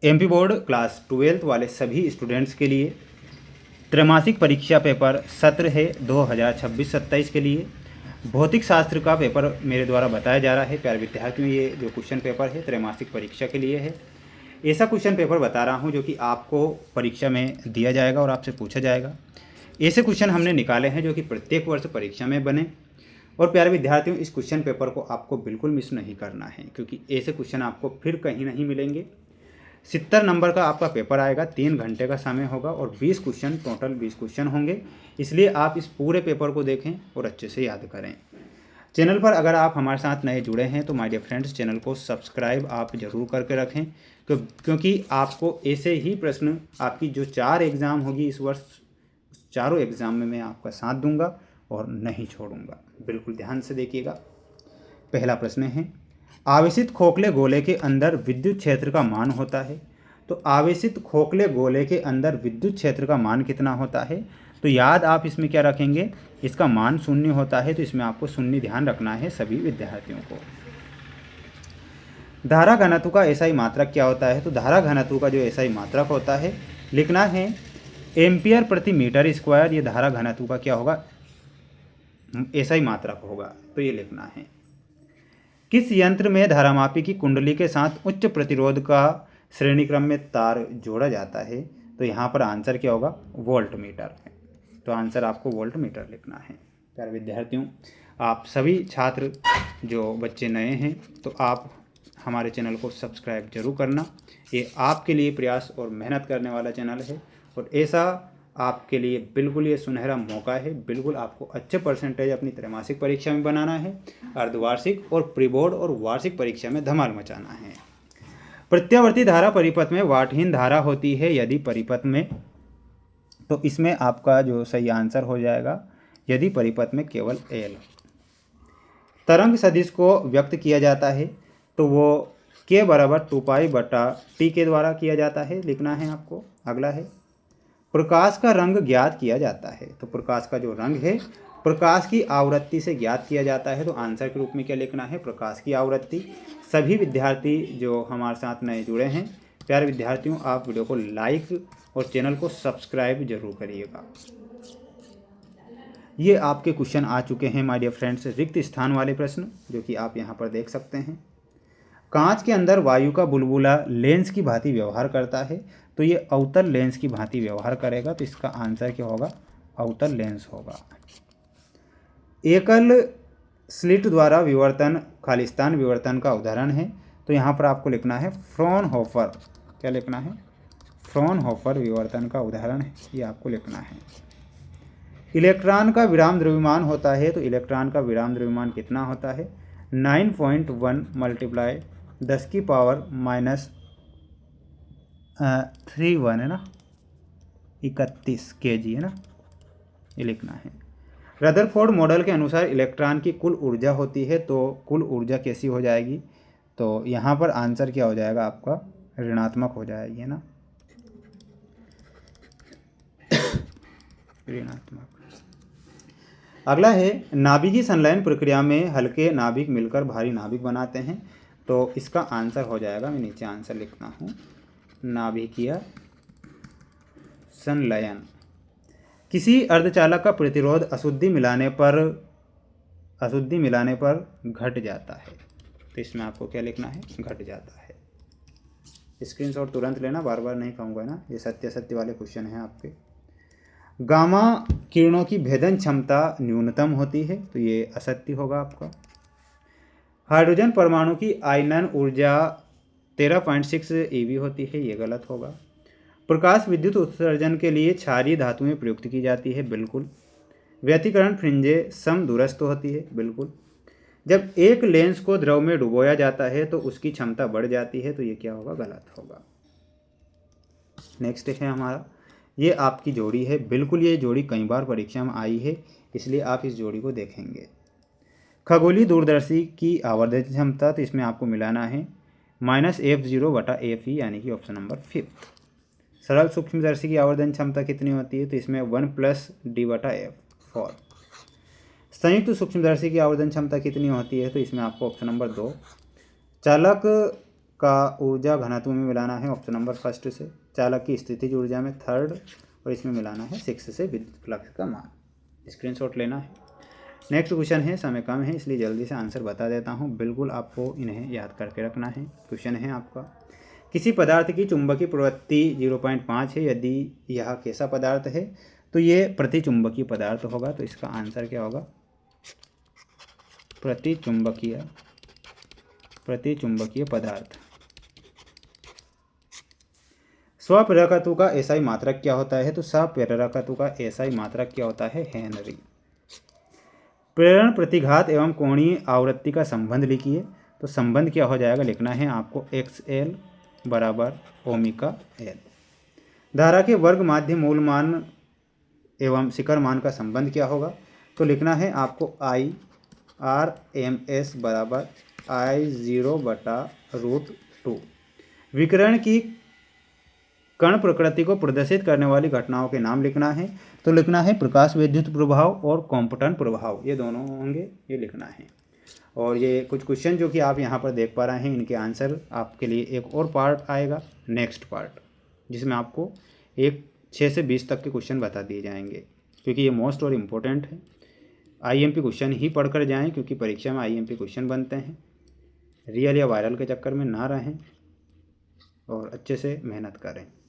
MP board class 12th वाले सभी students के लिए त्रैमासिक परीक्षा पेपर सत्र है 2026-27 के लिए। भौतिक शास्त्र का पेपर मेरे द्वारा बताया जा रहा है प्यारे विद्यार्थियों। ये जो क्वेश्चन पेपर है त्रैमासिक परीक्षा के लिए है। ऐसा क्वेश्चन पेपर बता रहा हूँ जो कि आपको परीक्षा में दिया जाएगा और आपसे पूछा जाएगा। ऐसे क्वेश्चन हमने निकाले हैं जो कि प्रत्येक वर्ष परीक्षा में बने। और प्यारे विद्यार्थियों, इस क्वेश्चन पेपर को आपको बिल्कुल मिस नहीं करना है, क्योंकि ऐसे क्वेश्चन आपको फिर कहीं नहीं मिलेंगे। 70 नंबर का आपका पेपर आएगा, 3 घंटे का समय होगा और 20 क्वेश्चन, टोटल 20 क्वेश्चन होंगे। इसलिए आप इस पूरे पेपर को देखें और अच्छे से याद करें। चैनल पर अगर आप हमारे साथ नए जुड़े हैं तो माय डियर फ्रेंड्स, चैनल को सब्सक्राइब आप ज़रूर करके रखें, क्योंकि आपको ऐसे ही प्रश्न आपकी जो 4 एग्ज़ाम होगी इस वर्ष, चारों एग्ज़ाम में मैं आपका साथ दूंगा और नहीं छोड़ूंगा। बिल्कुल ध्यान से देखिएगा। पहला प्रश्न है, आवेशित खोखले गोले के अंदर विद्युत क्षेत्र का मान होता है। तो आवेशित खोखले गोले के अंदर विद्युत क्षेत्र का मान कितना होता है? तो याद आप इसमें क्या रखेंगे, इसका मान 0 होता है, तो इसमें आपको 0 ध्यान रखना है सभी विद्यार्थियों को। धारा घनत्व का एसआई मात्रक क्या होता है? तो धारा घनत्व का जो एसआई मात्रक होता है लिखना है एम्पियर प्रति मीटर स्क्वायर। ये धारा घनत्व का क्या होगा? एसआई मात्रक होगा, तो ये लिखना है। किस यंत्र में धारामापी की कुंडली के साथ उच्च प्रतिरोध का श्रेणी क्रम में तार जोड़ा जाता है? तो यहाँ पर आंसर क्या होगा? वोल्ट मीटर है। तो आंसर आपको वोल्ट मीटर लिखना है। प्यारे विद्यार्थियों, आप सभी छात्र जो बच्चे नए हैं तो आप हमारे चैनल को सब्सक्राइब जरूर करना। ये आपके लिए प्रयास और मेहनत करने वाला चैनल है और ऐसा आपके लिए बिल्कुल ये सुनहरा मौका है। बिल्कुल आपको अच्छे परसेंटेज अपनी त्रैमासिक परीक्षा में बनाना है, अर्धवार्षिक और प्री बोर्ड और वार्षिक परीक्षा में धमाल मचाना है। प्रत्यावर्ती धारा परिपथ में वाटहीन धारा होती है यदि परिपथ में, तो इसमें आपका जो सही आंसर हो जाएगा यदि परिपथ में केवल एल। तरंग सदिश को व्यक्त किया जाता है तो वो के बराबर 2π/t के द्वारा किया जाता है, लिखना है आपको। अगला है, प्रकाश का रंग ज्ञात किया जाता है। तो प्रकाश का जो रंग है प्रकाश की आवृत्ति से ज्ञात किया जाता है, तो आंसर के रूप में क्या लिखना है? प्रकाश की आवृत्ति। सभी विद्यार्थी जो हमारे साथ नए जुड़े हैं, प्यारे विद्यार्थियों, आप वीडियो को लाइक और चैनल को सब्सक्राइब जरूर करिएगा। ये आपके क्वेश्चन आ चुके हैं माय डियर फ्रेंड्स, रिक्त स्थान वाले प्रश्न जो कि आप यहाँ पर देख सकते हैं। कांच के अंदर वायु का बुलबुला लेंस की भांति व्यवहार करता है, तो ये अवतल लेंस की भांति व्यवहार करेगा, तो इसका आंसर क्या होगा? अवतल लेंस होगा। एकल स्लिट द्वारा विवर्तन खालिस्तान विवर्तन का उदाहरण है, तो यहाँ पर आपको लिखना है फ्रॉनहोफर। क्या लिखना है? फ्रॉनहोफर विवर्तन का उदाहरण है, ये आपको लिखना है। इलेक्ट्रॉन का विराम द्रव्यमान होता है, तो इलेक्ट्रॉन का विराम द्रव्यमान कितना होता है? 9.1 × 10⁻³ है ना, 31 kg है ना, ये लिखना है। रदरफोर्ड मॉडल के अनुसार इलेक्ट्रॉन की कुल ऊर्जा होती है, तो कुल ऊर्जा कैसी हो जाएगी? तो यहाँ पर आंसर क्या हो जाएगा आपका? ऋणात्मक हो जाएगी, है ना, ऋणात्मक। अगला है, नाभिकीय संलयन प्रक्रिया में हल्के नाभिक मिलकर भारी नाभिक बनाते हैं, तो इसका आंसर हो जाएगा, मैं नीचे आंसर लिखता हूँ, नाभिकीय संलयन। किसी अर्धचालक का प्रतिरोध अशुद्धि मिलाने पर घट जाता है, तो इसमें आपको क्या लिखना है? घट जाता है। स्क्रीनशॉट तुरंत लेना, बार बार नहीं कहूँगा ना, ये सत्य वाले क्वेश्चन हैं आपके। गामा किरणों की भेदन क्षमता न्यूनतम होती है, तो ये असत्य होगा आपका। हाइड्रोजन परमाणु की आयनन ऊर्जा 13.6 eV होती है, ये गलत होगा। प्रकाश विद्युत उत्सर्जन के लिए क्षारीय धातुएं प्रयुक्त की जाती है, बिल्कुल। व्यतिकरण फ्रिंजें समदूरस्थ होती है, बिल्कुल। जब एक लेंस को द्रव में डुबोया जाता है तो उसकी क्षमता बढ़ जाती है, तो ये क्या होगा? गलत होगा। नेक्स्ट है हमारा, ये आपकी जोड़ी है, बिल्कुल ये जोड़ी कई बार परीक्षा में आई है, इसलिए आप इस जोड़ी को देखेंगे। खगोलीय दूरदर्शी की आवर्धन क्षमता, तो इसमें आपको मिलाना है -F0/Fe, यानी कि ऑप्शन नंबर 5। सरल सूक्ष्मदर्शी की आवर्धन क्षमता कितनी होती है? तो इसमें 1+D/F 4। संयुक्त सूक्ष्मदर्शी की आवर्धन क्षमता कितनी होती है? तो इसमें आपको ऑप्शन नंबर 2। चालक का ऊर्जा घनत्व में मिलाना है ऑप्शन नंबर फर्स्ट से, चालक की स्थितिज ऊर्जा में थर्ड, और इसमें मिलाना है 6 से विद्युत फ्लक्स का मान। स्क्रीनशॉट लेना है। नेक्स्ट क्वेश्चन है, समय कम है इसलिए जल्दी से आंसर बता देता हूँ, बिल्कुल आपको इन्हें याद करके रखना है। क्वेश्चन है आपका, किसी पदार्थ की चुंबकीय प्रवृत्ति 0.5 है, यदि यह कैसा पदार्थ है तो ये प्रतिचुंबकीय पदार्थ होगा। तो इसका आंसर क्या होगा, प्रतिचुंबकीय पदार्थ। स्वप्रेरकत्व का एसआई मात्रक क्या होता है, तो स्वप्रेरकत्व का एसआई मात्रक क्या होता है, हेनरी। प्रेरण प्रतिघात एवं कोणीय आवृत्ति का संबंध लिखिए। तो संबंध क्या हो जाएगा, लिखना है आपको XL बराबर ओमेगा L। धारा के वर्ग माध्य मूल मान एवं शिखर मान का संबंध क्या होगा, तो लिखना है आपको IRMS बराबर I0/√2। विकिरण की कण प्रकृति को प्रदर्शित करने वाली घटनाओं के नाम लिखना है। तो लिखना है प्रकाश विद्युत प्रभाव और कॉम्पटन प्रभाव, ये दोनों होंगे, ये लिखना है। और ये कुछ क्वेश्चन जो कि आप यहाँ पर देख पा रहे हैं, इनके आंसर आपके लिए एक और पार्ट आएगा, नेक्स्ट पार्ट, जिसमें आपको 6 से 20 तक के क्वेश्चन बता दिए जाएंगे, क्योंकि ये मोस्ट और इम्पोर्टेंट है। IMP क्वेश्चन ही पढ़कर जाएं, क्योंकि परीक्षा में IMP क्वेश्चन बनते हैं। रियल या वायरल के चक्कर में ना रहें और अच्छे से मेहनत करें।